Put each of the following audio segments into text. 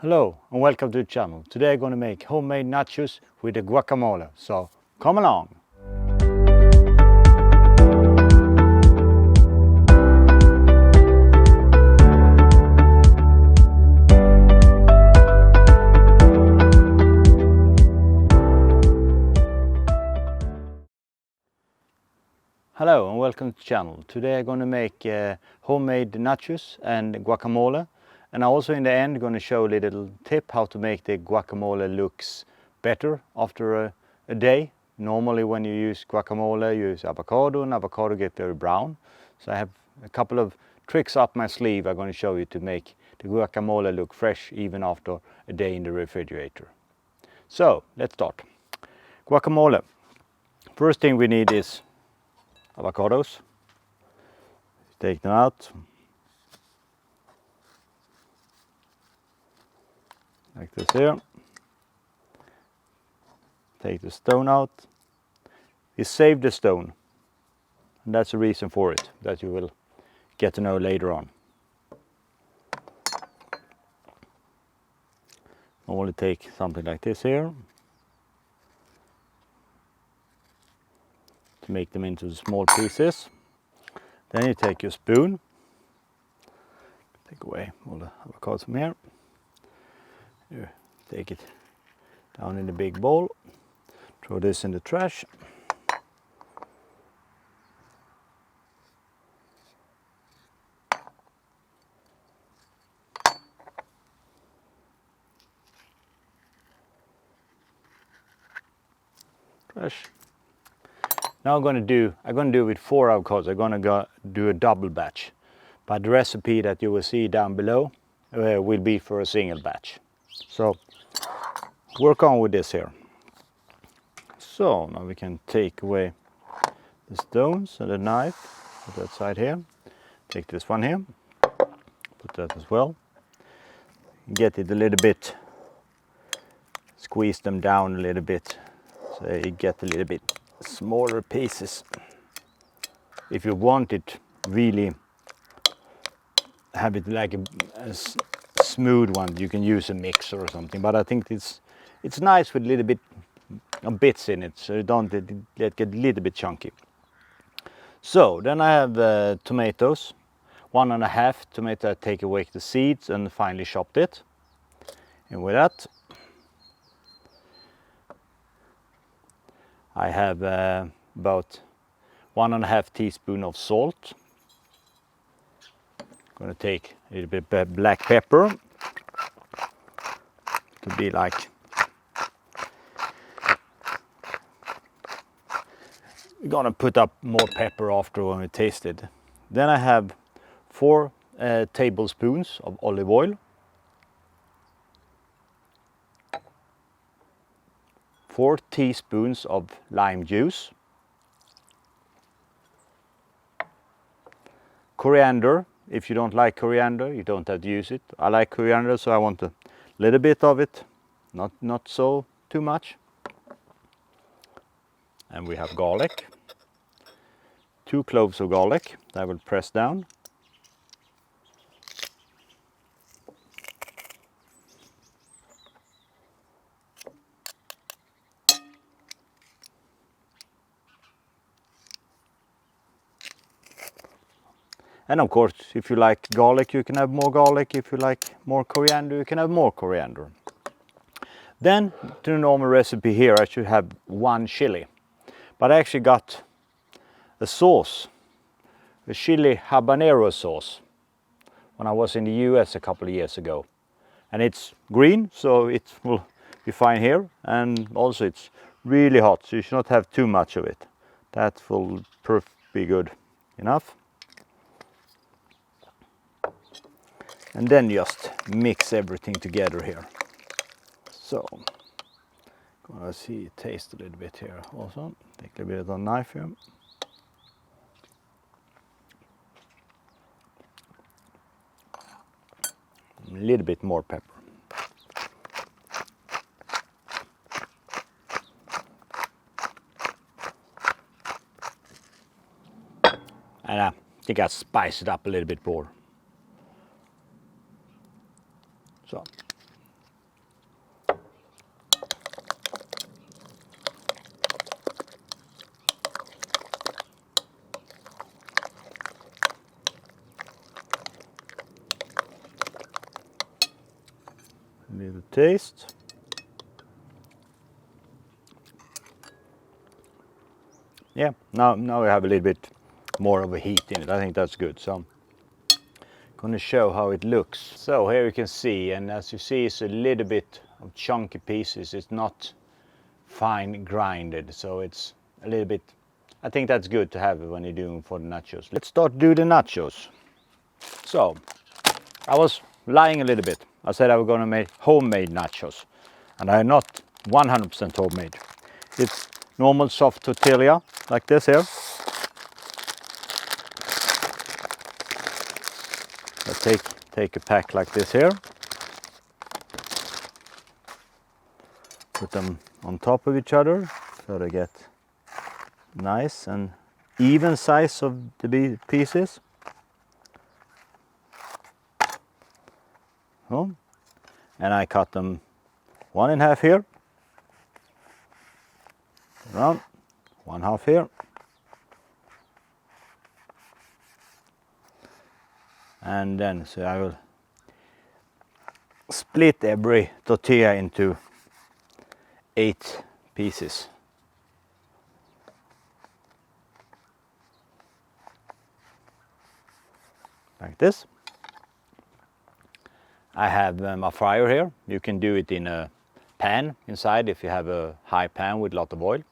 Hello and welcome to the channel. Today I'm going to make homemade nachos with the guacamole, so come along! Hello and welcome to the channel. Today I'm going to make homemade nachos and guacamole. And also in the end going to show a little tip how to make the guacamole looks better after a day. Normally when you use guacamole you use avocado and avocado get very brown. So I have a couple of tricks up my sleeve I'm going to show you to make the guacamole look fresh even after a day in the refrigerator. So let's start. Guacamole. First thing we need is avocados. Take them out. Like this here. Take the stone out. We save the stone. And that's the reason for it, that you will get to know later on. Only take something like this here. To make them into small pieces. Then you take your spoon. Take away all the avocados from here. You take it down in the big bowl, throw this in the trash. Now I'm going to do with 4 avocados. I'm going to do a double batch, but the recipe that you will see down below will be for a single batch. So work on with this here. So now we can take away the stones and the knife. Put that side here. Take this one here. Put that as well. Get it a little bit. Squeeze them down a little bit so you get a little bit smaller pieces. If you want it really have it like a smooth one, you can use a mixer or something, but I think it's nice with a little bit of bits in it, so you don't let it get a little bit chunky. So then I have tomatoes, 1.5 tomato. I take away the seeds and finely chopped it. And with that I have about 1.5 teaspoon of salt. Going to take a little bit of black pepper. To be like, we're going to put up more pepper after when we taste it. Then I have 4 tablespoons of olive oil. 4 teaspoons of lime juice. Coriander. If you don't like coriander, you don't have to use it. I like coriander, so I want a little bit of it, not so too much. And we have garlic. 2 cloves of garlic that I will press down. And of course, if you like garlic, you can have more garlic. If you like more coriander, you can have more coriander. Then, to the normal recipe here, I should have 1 chili. But I actually got a sauce, a chili habanero sauce, when I was in the US a couple of years ago. And it's green, so it will be fine here. And also it's really hot, so you should not have too much of it. That will be good enough. And then just mix everything together here. So, gonna see, taste a little bit here also. Take a little bit of the knife here. A little bit more pepper. And I think I spice it up a little bit more. So A little taste. Yeah, now we have a little bit more of a heat in it. I think that's good. So I'm going to show how it looks. So here you can see, and as you see, it's a little bit of chunky pieces. It's not fine grinded, so it's a little bit. I think that's good to have when you're doing for the nachos. Let's start do the nachos. So I was lying a little bit. I said I was going to make homemade nachos, and I'm not 100% homemade. It's normal soft tortilla like this here. I take a pack like this here. Put them on top of each other so they get nice and even size of the pieces. Oh. And I cut them 1.5 here, around 1/2 here, and then so I will split every tortilla into 8 pieces. Like this. I have a fryer here. You can do it in a pan inside if you have a high pan with a lot of oil.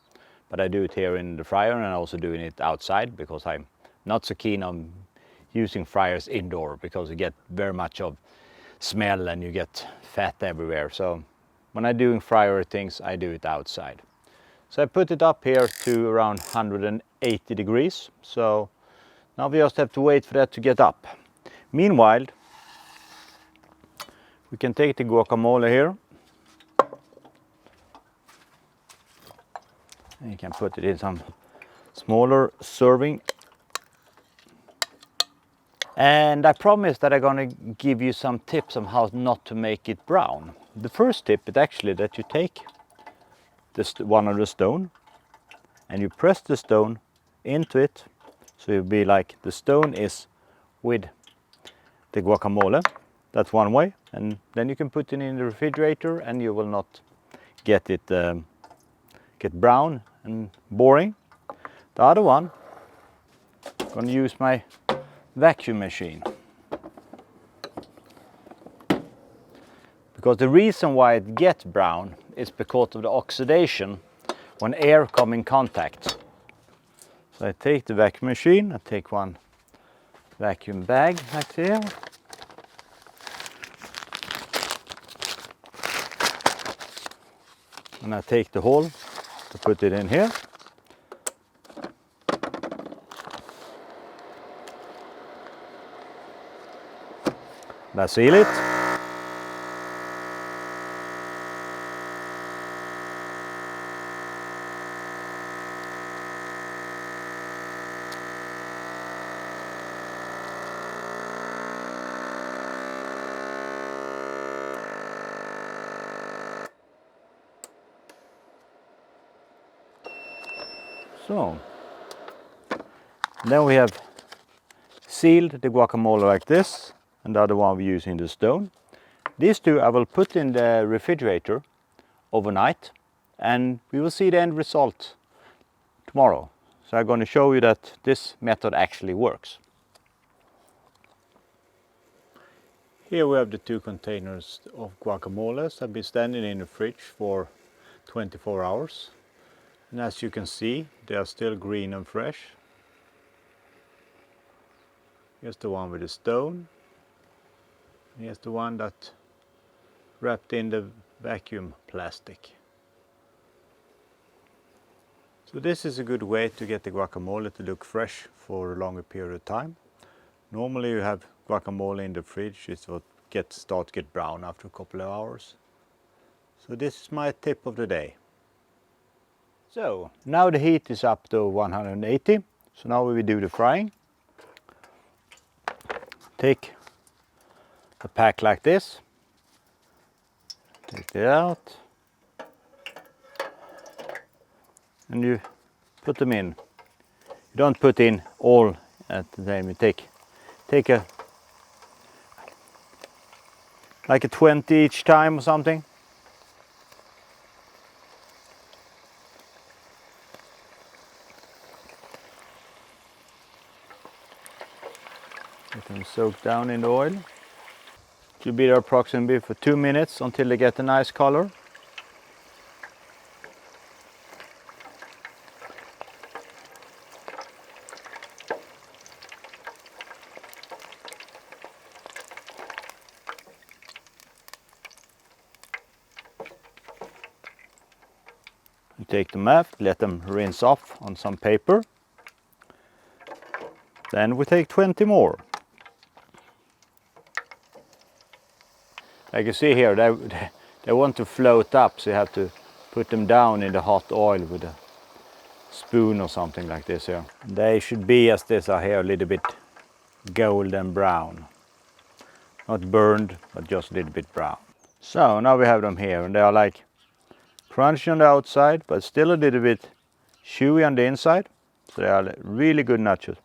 But I do it here in the fryer, and I'm also doing it outside because I'm not so keen on using fryers indoor because you get very much of smell and you get fat everywhere. So when I'm doing fryer things, I do it outside. So I put it up here to around 180 degrees. So now we just have to wait for that to get up. Meanwhile, we can take the guacamole here. And you can put it in some smaller serving. And I promise that I'm going to give you some tips on how not to make it brown. The first tip is actually that you take this one of the stone and you press the stone into it. So it'll be like the stone is with the guacamole. That's one way. And then you can put it in the refrigerator and you will not get it get brown and boring. The other one, I'm going to use my vacuum machine. Because the reason why it gets brown is because of the oxidation when air comes in contact. So I take the vacuum machine, I take one vacuum bag like here. And I take the hole to put it in here. And I seal it. So, then we have sealed the guacamole like this, and the other one we use in the stone. These two I will put in the refrigerator overnight, and we will see the end result tomorrow. So I'm going to show you that this method actually works. Here we have the 2 containers of guacamoles that have been standing in the fridge for 24 hours. And as you can see, they are still green and fresh. Here's the one with the stone. Here's the one that wrapped in the vacuum plastic. So this is a good way to get the guacamole to look fresh for a longer period of time. Normally you have guacamole in the fridge, it will start to get brown after a couple of hours. So this is my tip of the day. So now the heat is up to 180. So now we will do the frying. Take a pack like this. Take it out. And you put them in. You don't put in all at the time. You take like a 20 each time or something. Let them soak down in the oil. Should be there approximately for 2 minutes until they get a nice color. You take them out, let them rinse off on some paper. Then we take 20 more. Like you see here, they want to float up, so you have to put them down in the hot oil with a spoon or something like this here. They should be as this are here, a little bit golden brown. Not burned, but just a little bit brown. So now we have them here, and they are like crunchy on the outside, but still a little bit chewy on the inside. So they are really good nachos.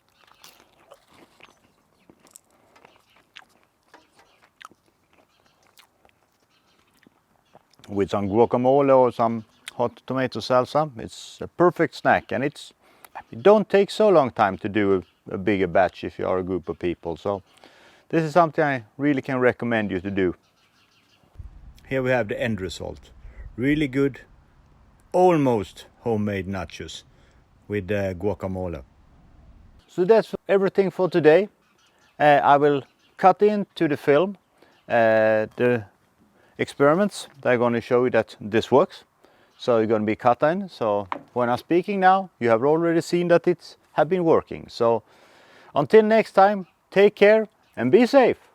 With some guacamole or some hot tomato salsa, it's a perfect snack, and it don't take so long time to do a bigger batch if you are a group of people. So this is something I really can recommend you to do. Here we have the end result. Really good, almost homemade nachos with guacamole. So that's everything for today. I will cut into the film the experiments. They're going to show you that this works. So you're going to be cut in. So when I'm speaking now, you have already seen that it have been working. So until next time, take care and be safe.